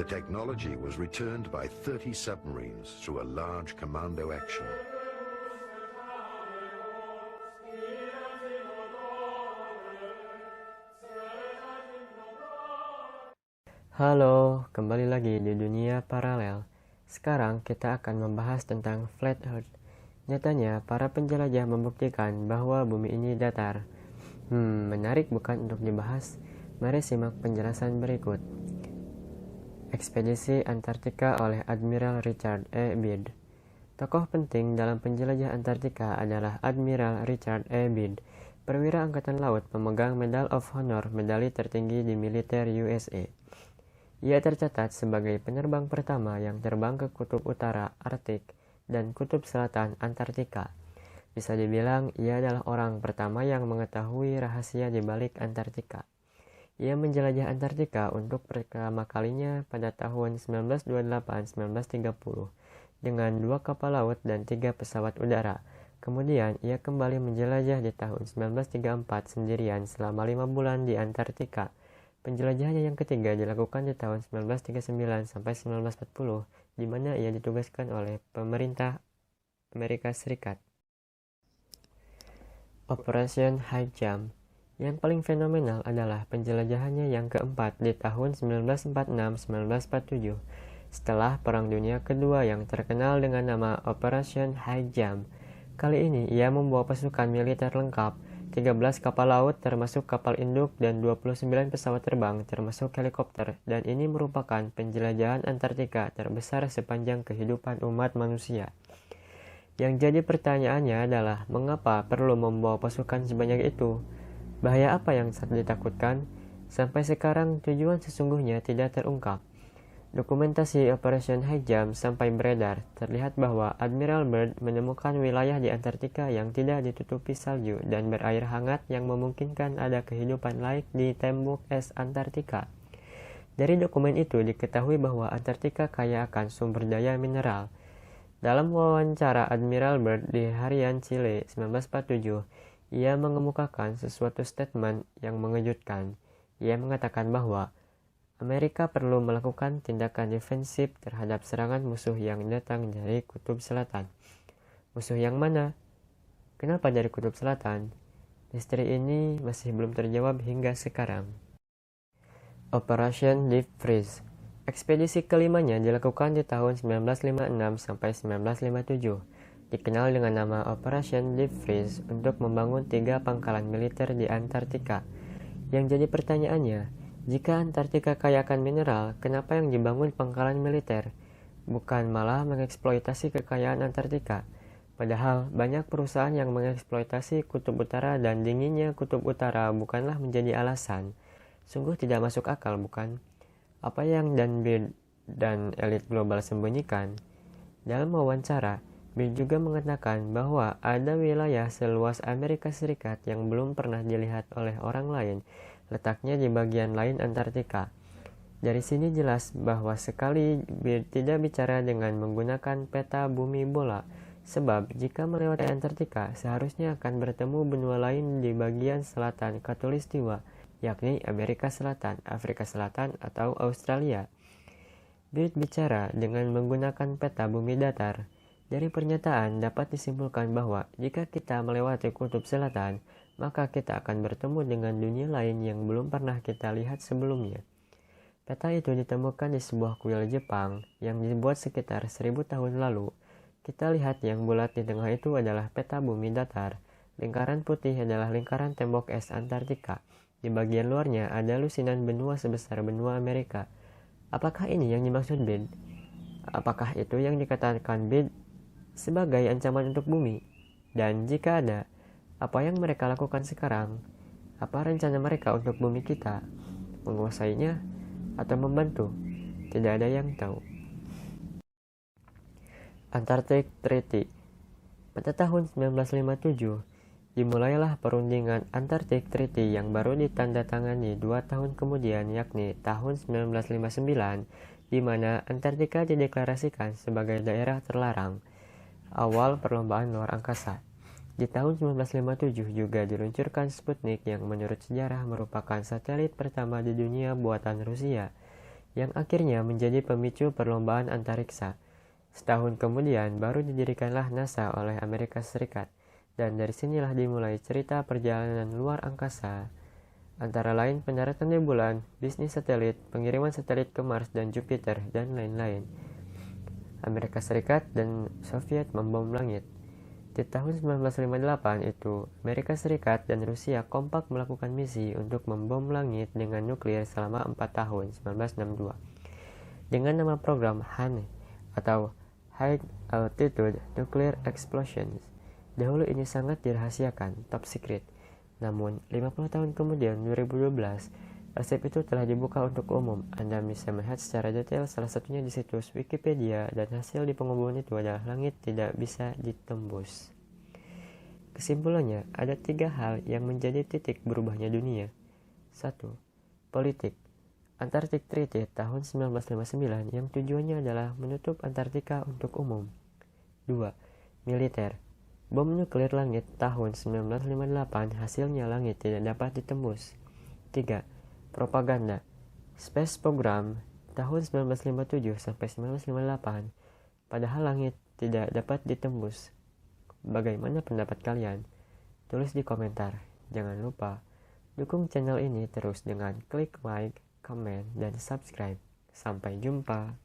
The technology was returned by 30 submarines through a large commando action. Halo, kembali lagi di dunia paralel. Sekarang kita akan membahas tentang Flat Earth. Nyatanya, para penjelajah membuktikan bahwa bumi ini datar. Menarik bukan untuk dibahas? Mari simak penjelasan berikut. Ekspedisi Antartika oleh Admiral Richard E. Byrd. Tokoh penting dalam penjelajah Antartika adalah Admiral Richard E. Byrd, perwira angkatan laut pemegang Medal of Honor, medali tertinggi di militer USA. Ia tercatat sebagai penerbang pertama yang terbang ke Kutub Utara Arktik dan Kutub Selatan Antartika. Bisa dibilang ia adalah orang pertama yang mengetahui rahasia di balik Antartika. Ia menjelajah Antartika untuk pertama kalinya pada tahun 1928-1930 dengan 2 kapal laut dan 3 pesawat udara. Kemudian ia kembali menjelajah di tahun 1934 sendirian selama 5 bulan di Antartika. Penjelajahannya yang ketiga dilakukan di tahun 1939 sampai 1940, di mana ia ditugaskan oleh pemerintah Amerika Serikat. Operation High Jump. Yang paling fenomenal adalah penjelajahannya yang keempat di tahun 1946-1947, setelah Perang Dunia Kedua yang terkenal dengan nama Operation High Jump. Kali ini ia membawa pasukan militer lengkap, 13 kapal laut termasuk kapal induk dan 29 pesawat terbang termasuk helikopter, dan ini merupakan penjelajahan Antartika terbesar sepanjang kehidupan umat manusia. Yang jadi pertanyaannya adalah mengapa perlu membawa pasukan sebanyak itu? Bahaya apa yang ditakutkan? Sampai sekarang tujuan sesungguhnya tidak terungkap. Dokumentasi Operation High Jump sampai beredar, terlihat bahwa Admiral Byrd menemukan wilayah di Antartika yang tidak ditutupi salju dan berair hangat yang memungkinkan ada kehidupan lain di tembok es Antartika. Dari dokumen itu diketahui bahwa Antartika kaya akan sumber daya mineral. Dalam wawancara Admiral Byrd di Harian Chile 1947, ia mengemukakan sesuatu statement yang mengejutkan. Ia mengatakan bahwa Amerika perlu melakukan tindakan defensif terhadap serangan musuh yang datang dari Kutub Selatan. Musuh yang mana? Kenapa dari Kutub Selatan? Misteri ini masih belum terjawab hingga sekarang. Operation Deep Freeze. Ekspedisi kelimanya dilakukan di tahun 1956 sampai 1957. Dikenal dengan nama Operation Deep Freeze untuk membangun 3 pangkalan militer di Antartika. Yang jadi pertanyaannya, jika Antartika kaya akan mineral, kenapa yang dibangun pangkalan militer? Bukan malah mengeksploitasi kekayaan Antartika. Padahal banyak perusahaan yang mengeksploitasi Kutub Utara dan dinginnya Kutub Utara bukanlah menjadi alasan. Sungguh tidak masuk akal, bukan? Apa yang Byrd dan elit global sembunyikan? Dalam wawancara, Byrd juga mengatakan bahwa ada wilayah seluas Amerika Serikat yang belum pernah dilihat oleh orang lain, letaknya di bagian lain Antartika. Dari sini jelas bahwa sekali Byrd tidak bicara dengan menggunakan peta bumi bola, sebab jika melewati Antartika seharusnya akan bertemu benua lain di bagian selatan Khatulistiwa, yakni Amerika Selatan, Afrika Selatan, atau Australia. Byrd bicara dengan menggunakan peta bumi datar. Dari pernyataan dapat disimpulkan bahwa jika kita melewati Kutub Selatan, maka kita akan bertemu dengan dunia lain yang belum pernah kita lihat sebelumnya. Peta itu ditemukan di sebuah kuil Jepang yang dibuat sekitar 1000 tahun lalu. Kita lihat yang bulat di tengah itu adalah peta bumi datar. Lingkaran putih adalah lingkaran tembok es Antartika. Di bagian luarnya ada lusinan benua sebesar benua Amerika. Apakah ini yang dimaksud Byrd? Apakah itu yang dikatakan Byrd sebagai ancaman untuk bumi? Dan jika ada, apa yang mereka lakukan sekarang? Apa rencana mereka untuk bumi kita? Menguasainya atau membantu? Tidak ada yang tahu. Antarctic Treaty. Pada tahun 1957, dimulailah perundingan Antarctic Treaty yang baru ditandatangani 2 tahun kemudian, yakni tahun 1959, di mana Antartika dideklarasikan sebagai daerah terlarang. Awal perlombaan luar angkasa. Di tahun 1957 juga diluncurkan Sputnik yang menurut sejarah merupakan satelit pertama di dunia buatan Rusia. yang akhirnya menjadi pemicu perlombaan antariksa. Setahun kemudian baru didirikanlah NASA oleh Amerika Serikat, dan dari sinilah dimulai cerita perjalanan luar angkasa. Antara lain pendaratan di bulan, bisnis satelit, pengiriman satelit ke Mars dan Jupiter, dan lain-lain. Amerika Serikat dan Soviet membom langit. Di tahun 1958 itu, Amerika Serikat dan Rusia kompak melakukan misi untuk membom langit dengan nuklir selama 4 tahun 1962. Dengan nama program HANE atau High Altitude Nuclear Explosions. Dahulu ini sangat dirahasiakan, top secret. Namun, 50 tahun kemudian, 2012, resep itu telah dibuka untuk umum. Anda bisa melihat secara detail salah satunya di situs Wikipedia, dan hasil di pengumuman itu adalah langit tidak bisa ditembus. Kesimpulannya, ada 3 hal yang menjadi titik berubahnya dunia. 1. Politik. Antarctic Treaty tahun 1959 yang tujuannya adalah menutup Antartika untuk umum. 2. Militer. Bom nuklir langit tahun 1958 hasilnya langit tidak dapat ditembus. 3. Propaganda. Space Program tahun 1957 sampai 1958 padahal langit tidak dapat ditembus. Bagaimana pendapat kalian? Tulis di komentar. Jangan lupa dukung channel ini terus dengan klik like, komen, dan subscribe. Sampai jumpa.